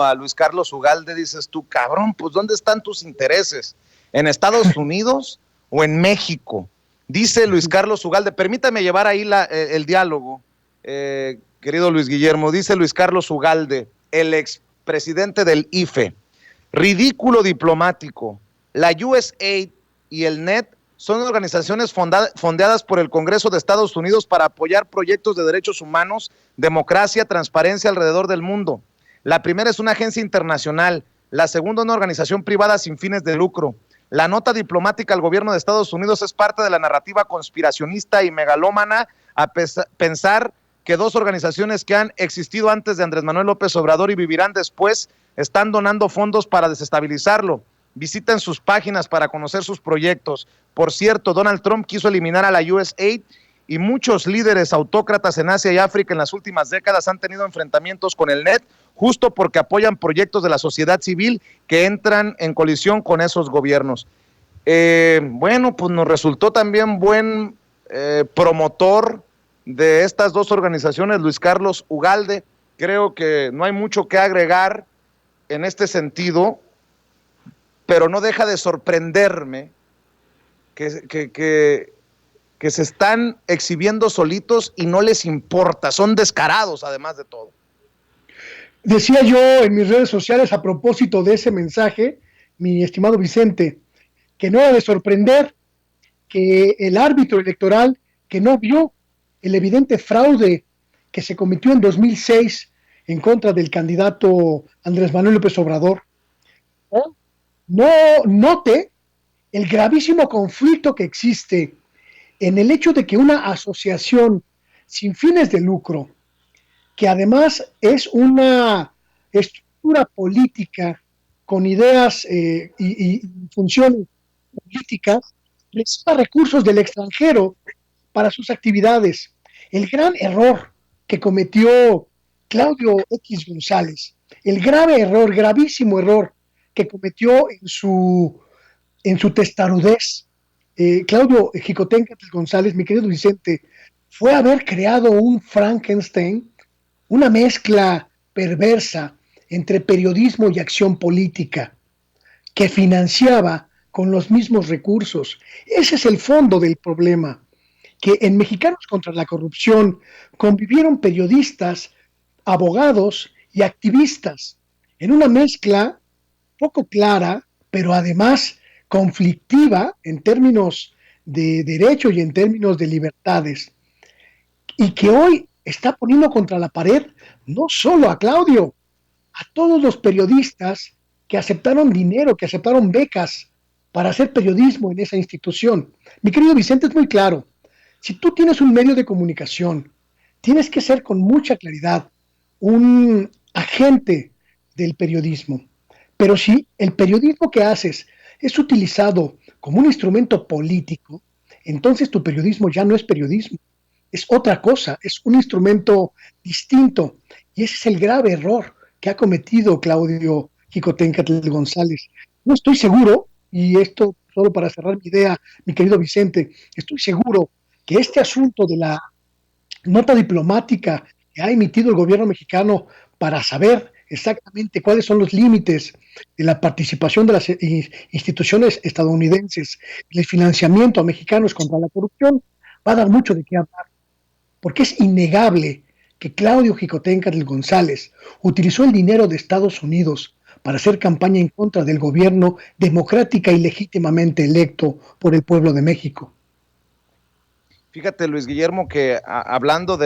a Luis Carlos Ugalde, dices tú, cabrón, pues ¿dónde están tus intereses? ¿En Estados Unidos o en México? Dice Luis Carlos Ugalde, permítame llevar ahí el diálogo, querido Luis Guillermo, dice Luis Carlos Ugalde, el expresidente del IFE, ridículo diplomático, la USAID y el NET son organizaciones fondeadas por el Congreso de Estados Unidos para apoyar proyectos de derechos humanos, democracia, transparencia alrededor del mundo. La primera es una agencia internacional, la segunda una organización privada sin fines de lucro. La nota diplomática al gobierno de Estados Unidos es parte de la narrativa conspiracionista y megalómana a pensar que dos organizaciones que han existido antes de Andrés Manuel López Obrador y vivirán después están donando fondos para desestabilizarlo. Visiten sus páginas para conocer sus proyectos. Por cierto, Donald Trump quiso eliminar a la USAID y muchos líderes autócratas en Asia y África en las últimas décadas han tenido enfrentamientos con el NET justo porque apoyan proyectos de la sociedad civil que entran en colisión con esos gobiernos. Bueno, pues nos resultó también buen promotor de estas dos organizaciones, Luis Carlos Ugalde. Creo que no hay mucho que agregar en este sentido, pero no deja de sorprenderme que se están exhibiendo solitos y no les importa, son descarados además de todo. Decía yo en mis redes sociales a propósito de ese mensaje, mi estimado Vicente, que no era de sorprender que el árbitro electoral que no vio el evidente fraude que se cometió en 2006 en contra del candidato Andrés Manuel López Obrador, no note el gravísimo conflicto que existe en el hecho de que una asociación sin fines de lucro, que además es una estructura política con ideas y funciones políticas, reciba recursos del extranjero para sus actividades. El gran error que cometió Claudio X González, el grave error, gravísimo error que cometió en su testarudez, Claudio Xicoténcatl González, mi querido Vicente, fue haber creado un Frankenstein, una mezcla perversa entre periodismo y acción política, que financiaba con los mismos recursos. Ese es el fondo del problema, que en Mexicanos contra la Corrupción convivieron periodistas, abogados y activistas en una mezcla poco clara, pero además conflictiva en términos de derecho y en términos de libertades, y que hoy está poniendo contra la pared no solo a Claudio, a todos los periodistas que aceptaron dinero, que aceptaron becas para hacer periodismo en esa institución. Mi querido Vicente, es muy claro, si tú tienes un medio de comunicación, tienes que ser con mucha claridad un agente del periodismo. Pero si el periodismo que haces es utilizado como un instrumento político, entonces tu periodismo ya no es periodismo, es otra cosa, es un instrumento distinto. Y ese es el grave error que ha cometido Claudio Xicoténcatl González. No estoy seguro, y esto solo para cerrar mi idea, mi querido Vicente, estoy seguro que este asunto de la nota diplomática que ha emitido el gobierno mexicano para saber exactamente cuáles son los límites de la participación de las instituciones estadounidenses en el financiamiento a mexicanos contra la corrupción, va a dar mucho de qué hablar, porque es innegable que Claudio Xicoténcatl González utilizó el dinero de Estados Unidos para hacer campaña en contra del gobierno democrática y legítimamente electo por el pueblo de México. Fíjate, Luis Guillermo, que hablando de